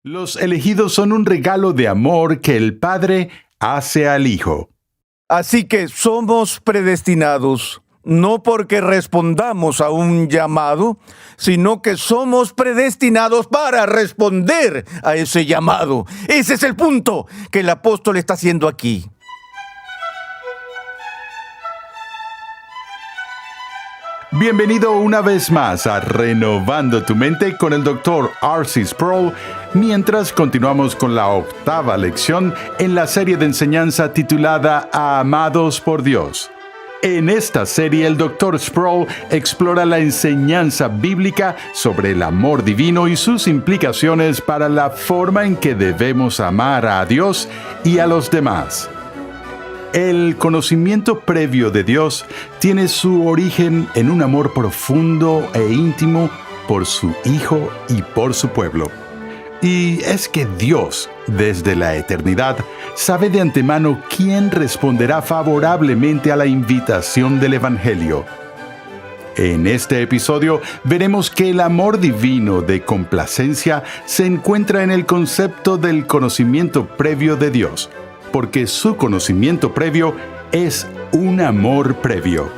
Los elegidos son un regalo de amor que el Padre hace al Hijo. Así que somos predestinados, no porque respondamos a un llamado, sino que somos predestinados para responder a ese llamado. Ese es el punto que el apóstol está haciendo aquí. Bienvenido una vez más a Renovando tu Mente con el Dr. R.C. Sproul, mientras continuamos con la 8ª lección en la serie de enseñanza titulada Amados por Dios. En esta serie, el Dr. Sproul explora la enseñanza bíblica sobre el amor divino y sus implicaciones para la forma en que debemos amar a Dios y a los demás. El conocimiento previo de Dios tiene su origen en un amor profundo e íntimo por su Hijo y por su pueblo. Y es que Dios, desde la eternidad, sabe de antemano quién responderá favorablemente a la invitación del Evangelio. En este episodio veremos que el amor divino de complacencia se encuentra en el concepto del conocimiento previo de Dios, porque su conocimiento previo es un amor previo.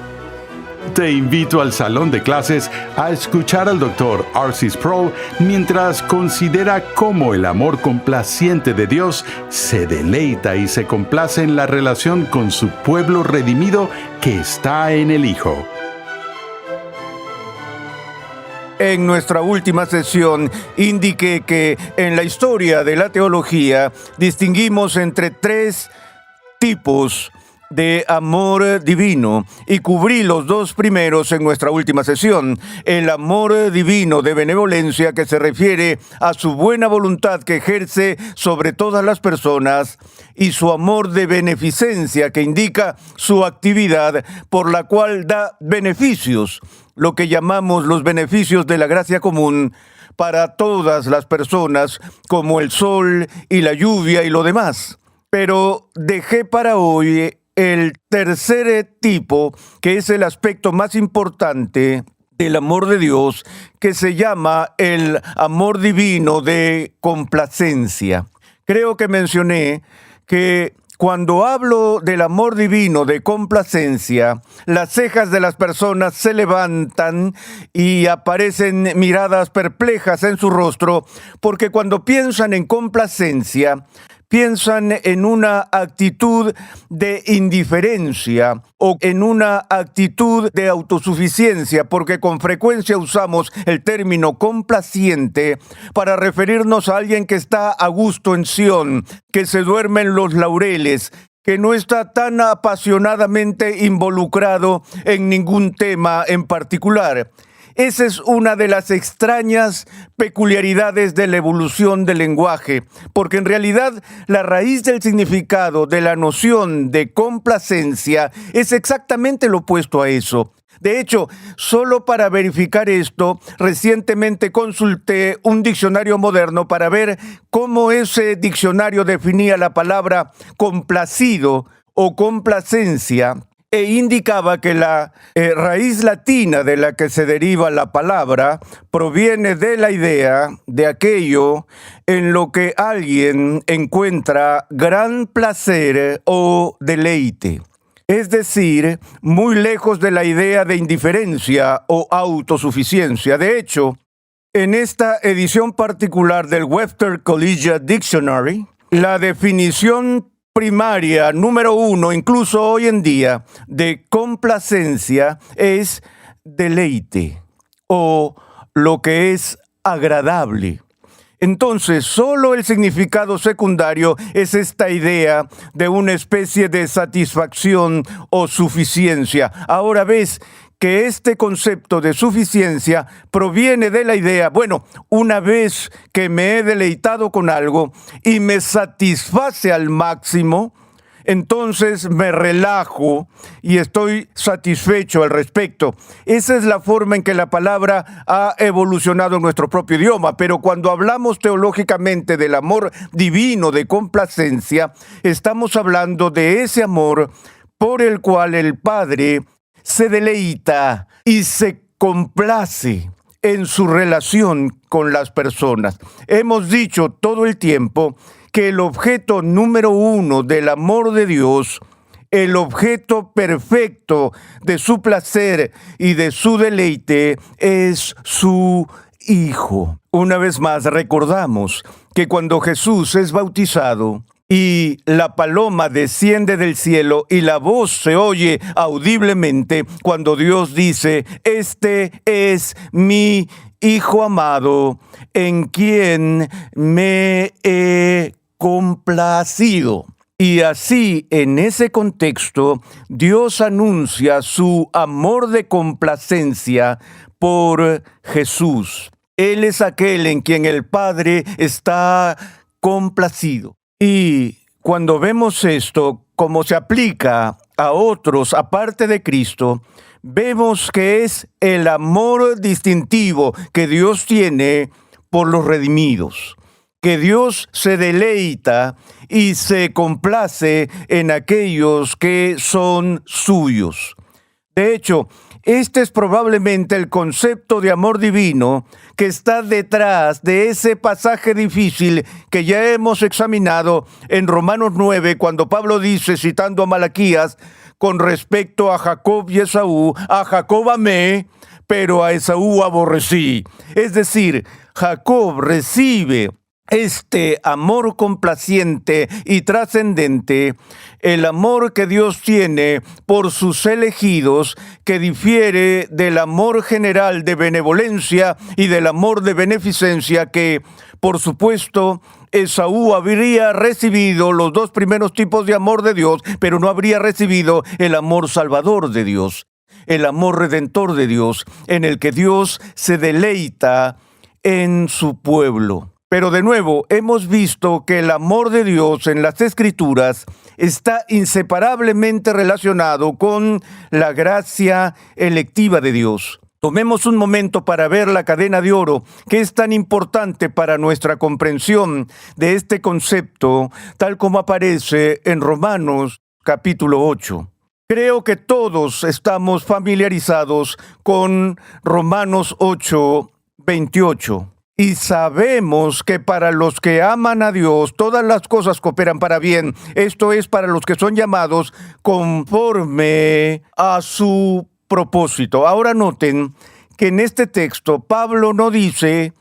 Te invito al salón de clases a escuchar al Dr. R.C. Sproul mientras considera cómo el amor complaciente de Dios se deleita y se complace en la relación con su pueblo redimido que está en el Hijo. En nuestra última sesión indiqué que en la historia de la teología distinguimos entre 3 tipos de amor divino y cubrí los 2 primeros en nuestra última sesión. El amor divino de benevolencia, que se refiere a su buena voluntad que ejerce sobre todas las personas, y su amor de beneficencia, que indica su actividad por la cual da beneficios, lo que llamamos los beneficios de la gracia común para todas las personas, como el sol y la lluvia y lo demás. Pero dejé para hoy el tercer tipo, que es el aspecto más importante del amor de Dios, que se llama el amor divino de complacencia. Creo que mencioné que cuando hablo del amor divino de complacencia, las cejas de las personas se levantan y aparecen miradas perplejas en su rostro, porque cuando piensan en complacencia, piensan en una actitud de indiferencia o en una actitud de autosuficiencia, porque con frecuencia usamos el término complaciente para referirnos a alguien que está a gusto en Sión, que se duerme en los laureles, que no está tan apasionadamente involucrado en ningún tema en particular. Esa es una de las extrañas peculiaridades de la evolución del lenguaje, porque en realidad la raíz del significado de la noción de complacencia es exactamente lo opuesto a eso. De hecho, solo para verificar esto, recientemente consulté un diccionario moderno para ver cómo ese diccionario definía la palabra complacido o complacencia, e indicaba que la raíz latina de la que se deriva la palabra proviene de la idea de aquello en lo que alguien encuentra gran placer o deleite. Es decir, muy lejos de la idea de indiferencia o autosuficiencia. De hecho, en esta edición particular del Webster Collegiate Dictionary, la definición primaria número 1, incluso hoy en día, de complacencia es deleite o lo que es agradable. Entonces, solo el significado secundario es esta idea de una especie de satisfacción o suficiencia. Ahora ves que este concepto de suficiencia proviene de la idea, una vez que me he deleitado con algo y me satisface al máximo, entonces me relajo y estoy satisfecho al respecto. Esa es la forma en que la palabra ha evolucionado en nuestro propio idioma, pero cuando hablamos teológicamente del amor divino de complacencia, estamos hablando de ese amor por el cual el Padre se deleita y se complace en su relación con las personas. Hemos dicho todo el tiempo que el objeto número uno del amor de Dios, el objeto perfecto de su placer y de su deleite, es su Hijo. Una vez más recordamos que cuando Jesús es bautizado y la paloma desciende del cielo y la voz se oye audiblemente cuando Dios dice: "Este es mi Hijo amado, en quien me he complacido". Y así, en ese contexto, Dios anuncia su amor de complacencia por Jesús. Él es aquel en quien el Padre está complacido. Y cuando vemos esto, como se aplica a otros aparte de Cristo, vemos que es el amor distintivo que Dios tiene por los redimidos, que Dios se deleita y se complace en aquellos que son suyos. De hecho, este es probablemente el concepto de amor divino que está detrás de ese pasaje difícil que ya hemos examinado en Romanos 9, cuando Pablo dice, citando a Malaquías, con respecto a Jacob y Esaú: "A Jacob amé, pero a Esaú aborrecí". Es decir, Jacob recibe este amor complaciente y trascendente, el amor que Dios tiene por sus elegidos, que difiere del amor general de benevolencia y del amor de beneficencia que, por supuesto, Esaú habría recibido los dos primeros tipos de amor de Dios, pero no habría recibido el amor salvador de Dios, el amor redentor de Dios, en el que Dios se deleita en su pueblo. Pero de nuevo, hemos visto que el amor de Dios en las Escrituras está inseparablemente relacionado con la gracia electiva de Dios. Tomemos un momento para ver la cadena de oro, que es tan importante para nuestra comprensión de este concepto, tal como aparece en Romanos capítulo 8. Creo que todos estamos familiarizados con Romanos 8, 28. Y sabemos que para los que aman a Dios, todas las cosas cooperan para bien. Esto es, para los que son llamados conforme a su propósito. Ahora noten que en este texto Pablo no dice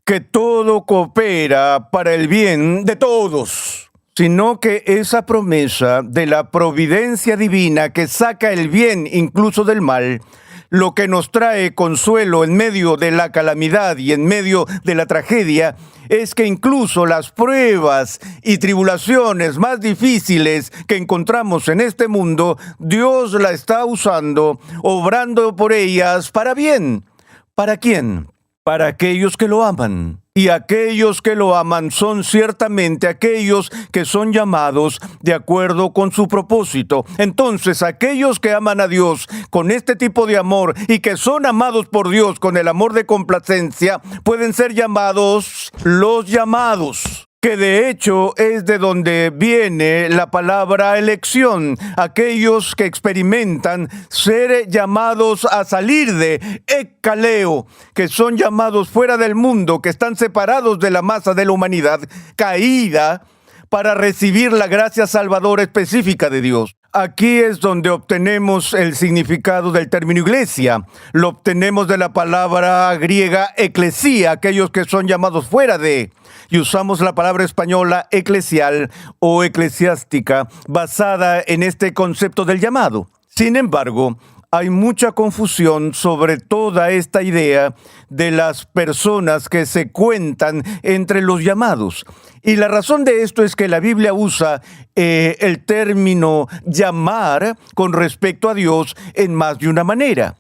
que todo coopera para el bien de todos, sino que esa promesa de la providencia divina que saca el bien incluso del mal, lo que nos trae consuelo en medio de la calamidad y en medio de la tragedia, es que incluso las pruebas y tribulaciones más difíciles que encontramos en este mundo, Dios la está usando, obrando por ellas para bien. ¿Para quién? Para aquellos que lo aman. Y aquellos que lo aman son ciertamente aquellos que son llamados de acuerdo con su propósito. Entonces, aquellos que aman a Dios con este tipo de amor y que son amados por Dios con el amor de complacencia, pueden ser llamados los llamados, que de hecho es de donde viene la palabra elección, aquellos que experimentan ser llamados a salir de ekkaleo, que son llamados fuera del mundo, que están separados de la masa de la humanidad caída para recibir la gracia salvadora específica de Dios. Aquí es donde obtenemos el significado del término iglesia. Lo obtenemos de la palabra griega eclesía, aquellos que son llamados fuera de, y usamos la palabra española eclesial o eclesiástica, basada en este concepto del llamado. Sin embargo, hay mucha confusión sobre toda esta idea de las personas que se cuentan entre los llamados. Y la razón de esto es que la Biblia usa el término llamar con respecto a Dios en más de una manera.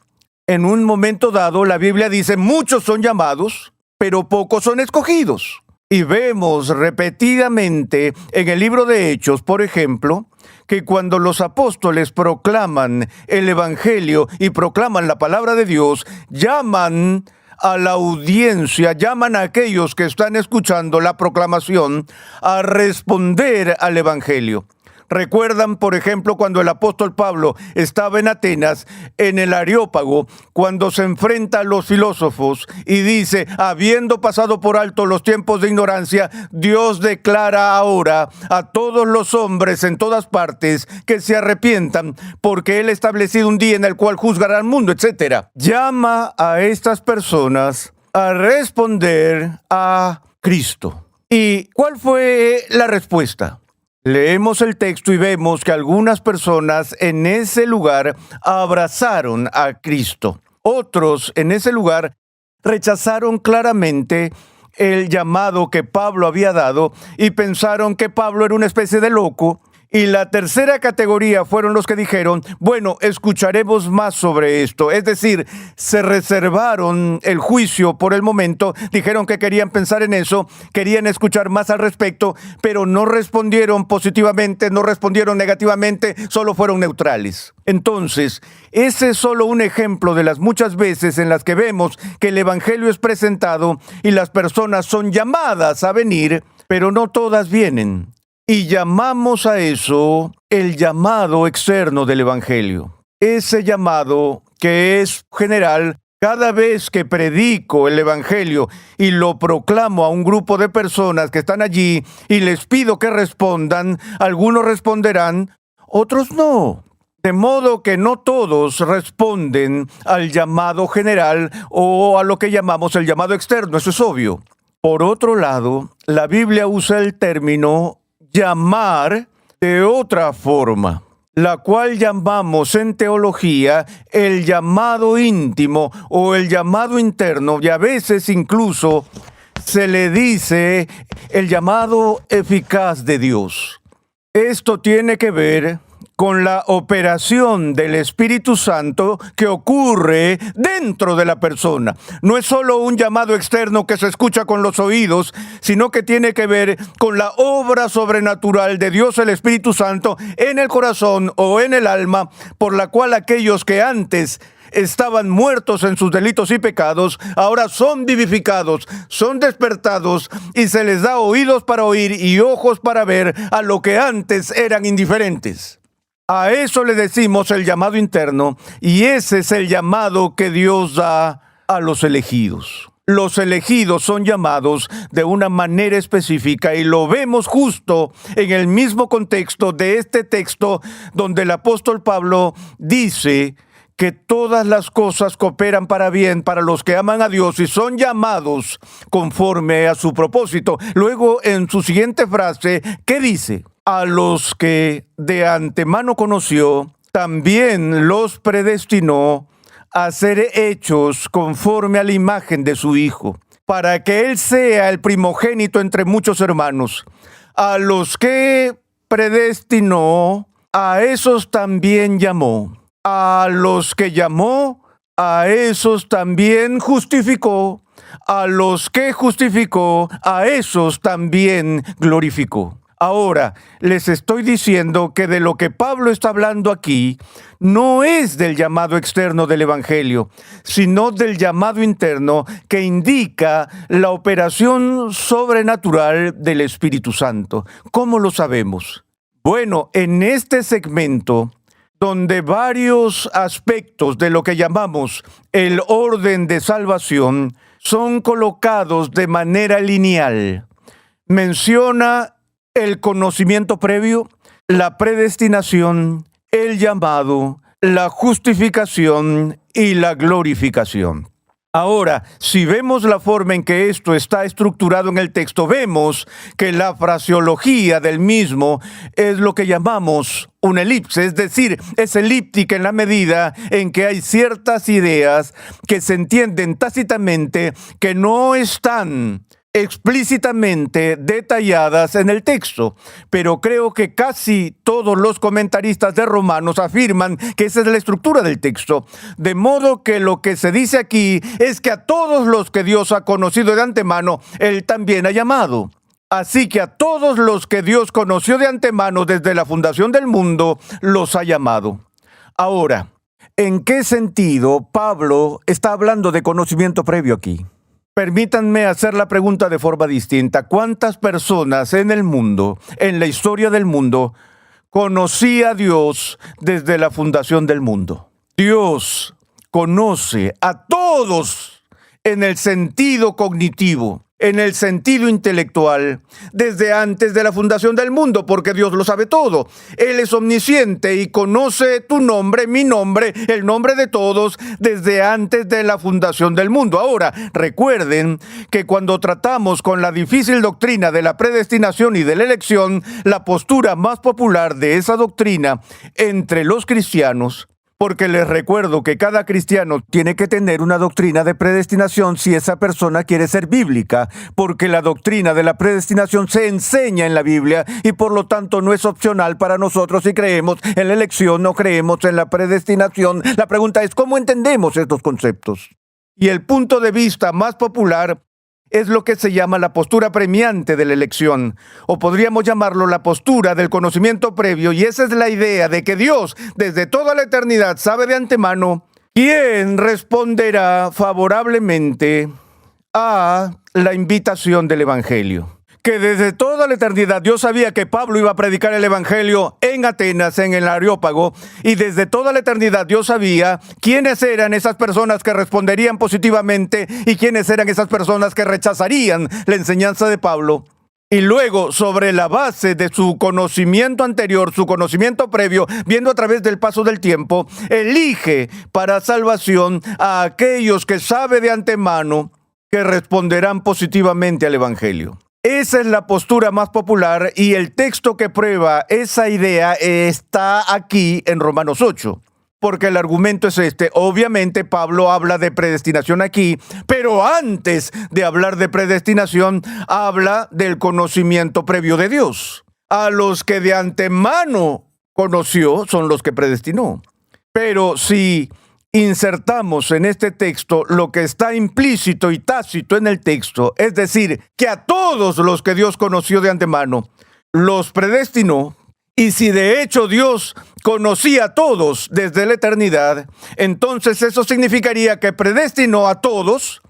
En un momento dado, la Biblia dice: muchos son llamados, pero pocos son escogidos. Y vemos repetidamente en el libro de Hechos, por ejemplo, que cuando los apóstoles proclaman el Evangelio y proclaman la palabra de Dios, llaman a la audiencia, llaman a aquellos que están escuchando la proclamación a responder al Evangelio. ¿Recuerdan, por ejemplo, cuando el apóstol Pablo estaba en Atenas, en el Areópago, cuando se enfrenta a los filósofos y dice, habiendo pasado por alto los tiempos de ignorancia, Dios declara ahora a todos los hombres en todas partes que se arrepientan, porque Él ha establecido un día en el cual juzgará al mundo, etc. Llama a estas personas a responder a Cristo. ¿Y cuál fue la respuesta? Leemos el texto y vemos que algunas personas en ese lugar abrazaron a Cristo. Otros en ese lugar rechazaron claramente el llamado que Pablo había dado y pensaron que Pablo era una especie de loco. Y la tercera categoría fueron los que dijeron, bueno, escucharemos más sobre esto. Es decir, se reservaron el juicio por el momento, dijeron que querían pensar en eso, querían escuchar más al respecto, pero no respondieron positivamente, no respondieron negativamente, solo fueron neutrales. Entonces, ese es solo un ejemplo de las muchas veces en las que vemos que el Evangelio es presentado y las personas son llamadas a venir, pero no todas vienen. Y llamamos a eso el llamado externo del Evangelio. Ese llamado que es general, cada vez que predico el Evangelio y lo proclamo a un grupo de personas que están allí y les pido que respondan, algunos responderán, otros no. De modo que no todos responden al llamado general o a lo que llamamos el llamado externo, eso es obvio. Por otro lado, la Biblia usa el término llamar de otra forma, la cual llamamos en teología el llamado íntimo o el llamado interno, y a veces incluso se le dice el llamado eficaz de Dios. Esto tiene que ver con la operación del Espíritu Santo que ocurre dentro de la persona. No es solo un llamado externo que se escucha con los oídos, sino que tiene que ver con la obra sobrenatural de Dios el Espíritu Santo en el corazón o en el alma, por la cual aquellos que antes estaban muertos en sus delitos y pecados, ahora son vivificados, son despertados y se les da oídos para oír y ojos para ver a lo que antes eran indiferentes. A eso le decimos el llamado interno, y ese es el llamado que Dios da a los elegidos. Los elegidos son llamados de una manera específica y lo vemos justo en el mismo contexto de este texto donde el apóstol Pablo dice que todas las cosas cooperan para bien para los que aman a Dios y son llamados conforme a su propósito. Luego, en su siguiente frase, ¿qué dice? A los que de antemano conoció, también los predestinó a ser hechos conforme a la imagen de su Hijo, para que Él sea el primogénito entre muchos hermanos. A los que predestinó, a esos también llamó. A los que llamó, a esos también justificó. A los que justificó, a esos también glorificó. Ahora, les estoy diciendo que de lo que Pablo está hablando aquí no es del llamado externo del Evangelio, sino del llamado interno que indica la operación sobrenatural del Espíritu Santo. ¿Cómo lo sabemos? Bueno, en este segmento, donde varios aspectos de lo que llamamos el orden de salvación son colocados de manera lineal, menciona el conocimiento previo, la predestinación, el llamado, la justificación y la glorificación. Ahora, si vemos la forma en que esto está estructurado en el texto, vemos que la fraseología del mismo es lo que llamamos una elipse, es decir, es elíptica en la medida en que hay ciertas ideas que se entienden tácitamente que no están explícitamente detalladas en el texto, pero creo que casi todos los comentaristas de Romanos afirman que esa es la estructura del texto, de modo que lo que se dice aquí es que a todos los que Dios ha conocido de antemano, Él también ha llamado. Así que a todos los que Dios conoció de antemano desde la fundación del mundo, los ha llamado. Ahora, ¿en qué sentido Pablo está hablando de conocimiento previo aquí? Permítanme hacer la pregunta de forma distinta. ¿Cuántas personas en el mundo, en la historia del mundo, conocía a Dios desde la fundación del mundo. Dios conoce a todos en el sentido cognitivo, en el sentido intelectual, desde antes de la fundación del mundo, porque Dios lo sabe todo. Él es omnisciente y conoce tu nombre, mi nombre, el nombre de todos, desde antes de la fundación del mundo. Ahora, recuerden que cuando tratamos con la difícil doctrina de la predestinación y de la elección, la postura más popular de esa doctrina entre los cristianos, porque les recuerdo que cada cristiano tiene que tener una doctrina de predestinación si esa persona quiere ser bíblica, porque la doctrina de la predestinación se enseña en la Biblia y por lo tanto no es opcional para nosotros si creemos en la elección o creemos en la predestinación. La pregunta es, ¿cómo entendemos estos conceptos? Y el punto de vista más popular es lo que se llama la postura premiante de la elección, o podríamos llamarlo la postura del conocimiento previo, y esa es la idea de que Dios, desde toda la eternidad, sabe de antemano quién responderá favorablemente a la invitación del Evangelio. Que desde toda la eternidad Dios sabía que Pablo iba a predicar el Evangelio en Atenas, en el Areópago, y desde toda la eternidad Dios sabía quiénes eran esas personas que responderían positivamente y quiénes eran esas personas que rechazarían la enseñanza de Pablo. Y luego, sobre la base de su conocimiento anterior, su conocimiento previo, viendo a través del paso del tiempo, elige para salvación a aquellos que sabe de antemano que responderán positivamente al Evangelio. Esa es la postura más popular y el texto que prueba esa idea está aquí en Romanos 8. Porque el argumento es este. Obviamente Pablo habla de predestinación aquí, pero antes de hablar de predestinación, habla del conocimiento previo de Dios. A los que de antemano conoció son los que predestinó. Pero si insertamos en este texto lo que está implícito y tácito en el texto, es decir, que a todos los que Dios conoció de antemano, los predestinó, y si de hecho Dios conocía a todos desde la eternidad, entonces eso significaría que predestinó a todos,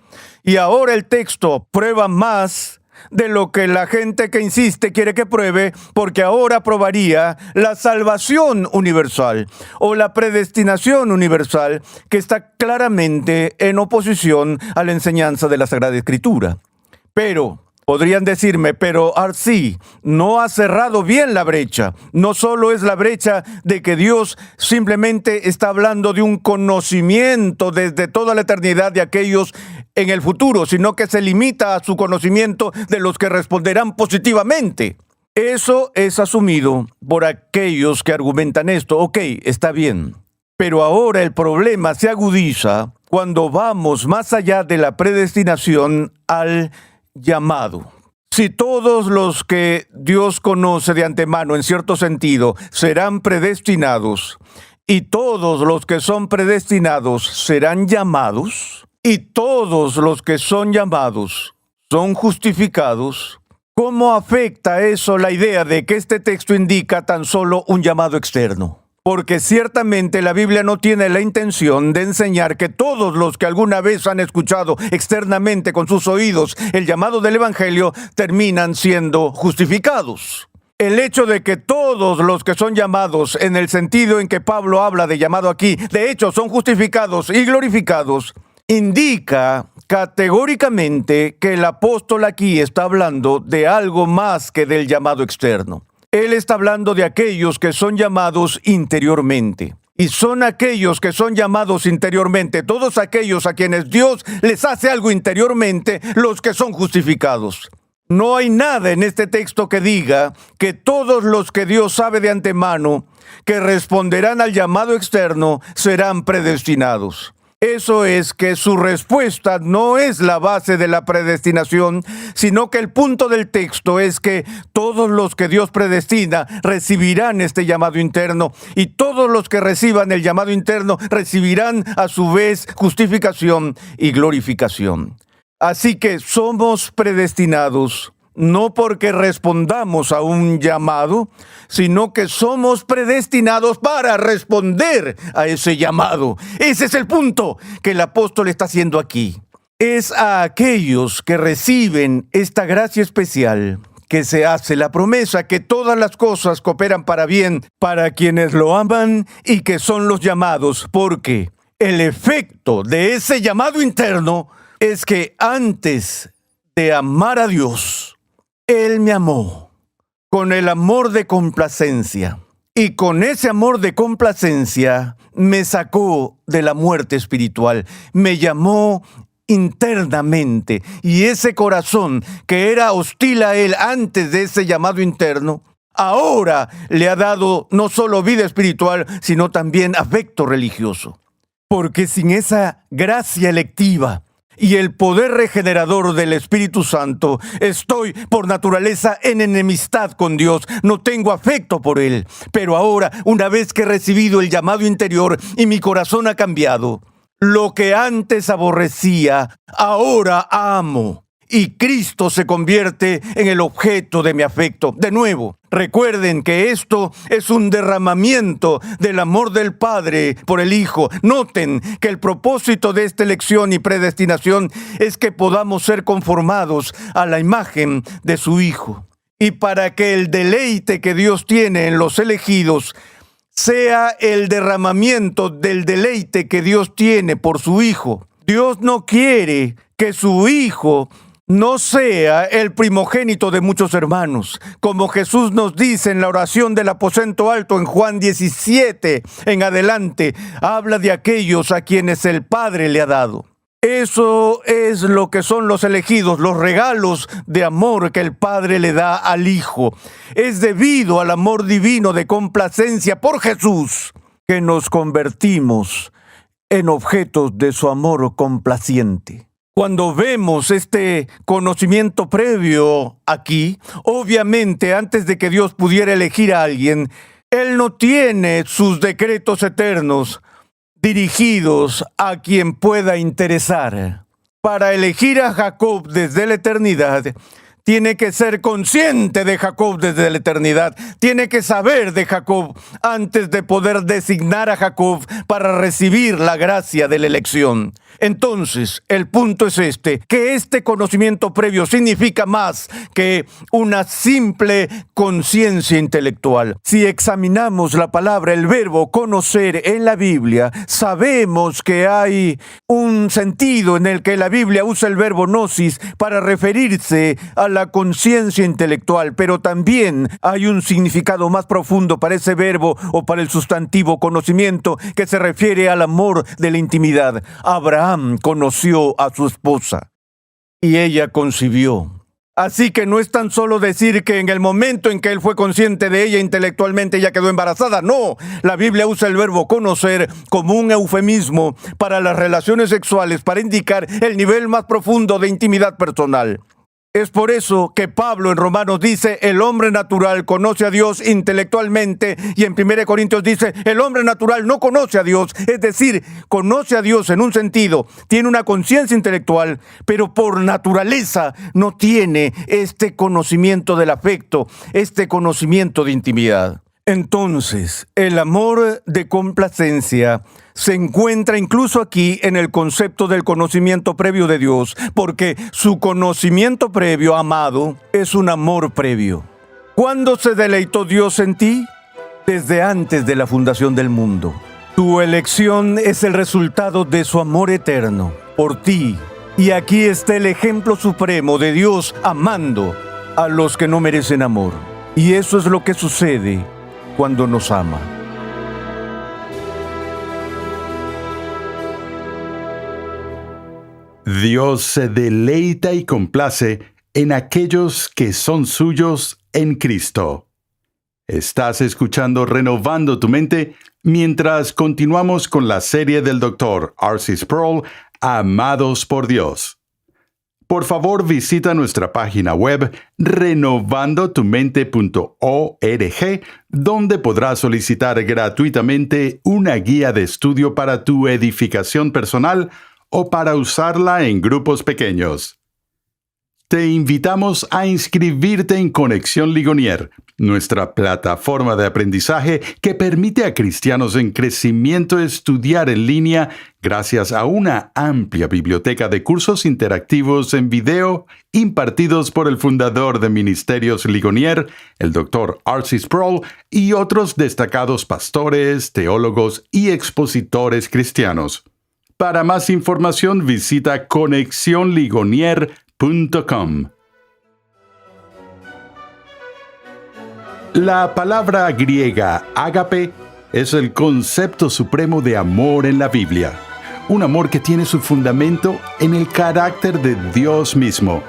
y ahora el texto prueba más de lo que la gente que insiste quiere que pruebe, porque ahora probaría la salvación universal o la predestinación universal, que está claramente en oposición a la enseñanza de la Sagrada Escritura. Pero podrían decirme, pero Arsi no ha cerrado bien la brecha. No solo es la brecha de que Dios simplemente está hablando de un conocimiento desde toda la eternidad de aquellos en el futuro, sino que se limita a su conocimiento de los que responderán positivamente. Eso es asumido por aquellos que argumentan esto. Ok, está bien. Pero ahora el problema se agudiza cuando vamos más allá de la predestinación al llamado. Si todos los que Dios conoce de antemano, en cierto sentido, serán predestinados, y todos los que son predestinados serán llamados, y todos los que son llamados son justificados, ¿cómo afecta eso la idea de que este texto indica tan solo un llamado externo? Porque ciertamente la Biblia no tiene la intención de enseñar que todos los que alguna vez han escuchado externamente con sus oídos el llamado del Evangelio terminan siendo justificados. El hecho de que todos los que son llamados, en el sentido en que Pablo habla de llamado aquí, de hecho son justificados y glorificados, indica categóricamente que el apóstol aquí está hablando de algo más que del llamado externo. Él está hablando de aquellos que son llamados interiormente. Y son aquellos que son llamados interiormente, todos aquellos a quienes Dios les hace algo interiormente, los que son justificados. No hay nada en este texto que diga que todos los que Dios sabe de antemano que responderán al llamado externo serán predestinados. Eso es que su respuesta no es la base de la predestinación, sino que el punto del texto es que todos los que Dios predestina recibirán este llamado interno, y todos los que reciban el llamado interno recibirán a su vez justificación y glorificación. Así que somos predestinados no porque respondamos a un llamado, sino que somos predestinados para responder a ese llamado. Ese es el punto que el apóstol está haciendo aquí. Es a aquellos que reciben esta gracia especial que se hace la promesa que todas las cosas cooperan para bien para quienes lo aman y que son los llamados, porque el efecto de ese llamado interno es que antes de amar a Dios, Él me amó con el amor de complacencia. Y con ese amor de complacencia me sacó de la muerte espiritual, me llamó internamente. Y ese corazón que era hostil a Él antes de ese llamado interno, ahora le ha dado no solo vida espiritual, sino también afecto religioso. Porque sin esa gracia electiva y el poder regenerador del Espíritu Santo, estoy por naturaleza en enemistad con Dios, no tengo afecto por Él. Pero ahora, una vez que he recibido el llamado interior y mi corazón ha cambiado, lo que antes aborrecía, ahora amo. Y Cristo se convierte en el objeto de mi afecto. De nuevo, recuerden que esto es un derramamiento del amor del Padre por el Hijo. Noten que el propósito de esta elección y predestinación es que podamos ser conformados a la imagen de su Hijo. Y para que el deleite que Dios tiene en los elegidos sea el derramamiento del deleite que Dios tiene por su Hijo. Dios no quiere que su Hijo no sea el primogénito de muchos hermanos, como Jesús nos dice en la oración del aposento alto en Juan 17 en adelante, habla de aquellos a quienes el Padre le ha dado. Eso es lo que son los elegidos, los regalos de amor que el Padre le da al Hijo. Es debido al amor divino de complacencia por Jesús que nos convertimos en objetos de su amor complaciente. Cuando vemos este conocimiento previo aquí, obviamente antes de que Dios pudiera elegir a alguien, Él no tiene sus decretos eternos dirigidos a quien pueda interesar. Para elegir a Jacob desde la eternidad, tiene que ser consciente de Jacob desde la eternidad. Tiene que saber de Jacob antes de poder designar a Jacob para recibir la gracia de la elección. Entonces, el punto es que este conocimiento previo significa más que una simple conciencia intelectual. Si examinamos la palabra, el verbo conocer en la Biblia, sabemos que hay un sentido en el que la Biblia usa el verbo gnosis para referirse a la conciencia intelectual, pero también hay un significado más profundo para ese verbo o para el sustantivo conocimiento que se refiere al amor de la intimidad. Abraham conoció a su esposa y ella concibió. Así que no es tan solo decir que en el momento en que él fue consciente de ella intelectualmente ella quedó embarazada. No, la Biblia usa el verbo conocer como un eufemismo para las relaciones sexuales, para indicar el nivel más profundo de intimidad personal. Es por eso que Pablo en Romanos dice, el hombre natural conoce a Dios intelectualmente, y en 1 Corintios dice, el hombre natural no conoce a Dios. Es decir, conoce a Dios en un sentido, tiene una conciencia intelectual, pero por naturaleza no tiene este conocimiento del afecto, este conocimiento de intimidad. Entonces, el amor de complacencia se encuentra incluso aquí en el concepto del conocimiento previo de Dios, porque su conocimiento previo, amado, es un amor previo. ¿Cuándo se deleitó Dios en ti? Desde antes de la fundación del mundo. Tu elección es el resultado de su amor eterno por ti. Y aquí está el ejemplo supremo de Dios amando a los que no merecen amor. Y eso es lo que sucede cuando nos ama. Dios se deleita y complace en aquellos que son suyos en Cristo. Estás escuchando Renovando tu Mente mientras continuamos con la serie del Dr. R.C. Sproul, Amados por Dios. Por favor, visita nuestra página web renovandotumente.org, donde podrás solicitar gratuitamente una guía de estudio para tu edificación personal o para usarla en grupos pequeños. Te invitamos a inscribirte en Conexión Ligonier, nuestra plataforma de aprendizaje que permite a cristianos en crecimiento estudiar en línea gracias a una amplia biblioteca de cursos interactivos en video impartidos por el fundador de Ministerios Ligonier, el Dr. R.C. Sproul, y otros destacados pastores, teólogos y expositores cristianos. Para más información visita conexionligonier.com. La palabra griega ágape es el concepto supremo de amor en la Biblia. Un amor que tiene su fundamento en el carácter de Dios mismo.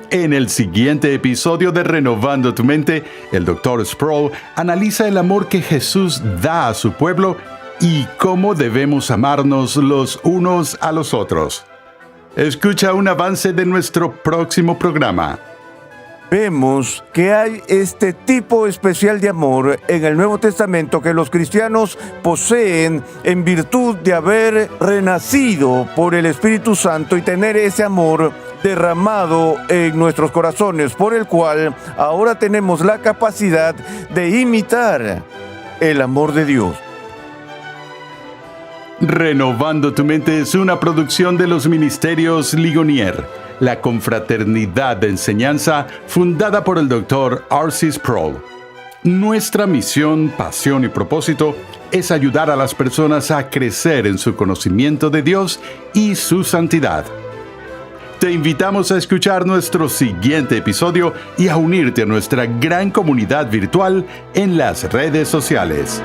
En el siguiente episodio de Renovando tu Mente, el Dr. Sproul analiza el amor que Jesús da a su pueblo y cómo debemos amarnos los unos a los otros. Escucha un avance de nuestro próximo programa. Vemos que hay este tipo especial de amor en el Nuevo Testamento que los cristianos poseen en virtud de haber renacido por el Espíritu Santo y tener ese amor derramado en nuestros corazones, por el cual ahora tenemos la capacidad de imitar el amor de Dios. Renovando tu Mente es una producción de los Ministerios Ligonier, la confraternidad de enseñanza fundada por el Dr. R.C. Sproul. Nuestra misión, pasión y propósito es ayudar a las personas a crecer en su conocimiento de Dios y su santidad. Te invitamos a escuchar nuestro siguiente episodio y a unirte a nuestra gran comunidad virtual en las redes sociales.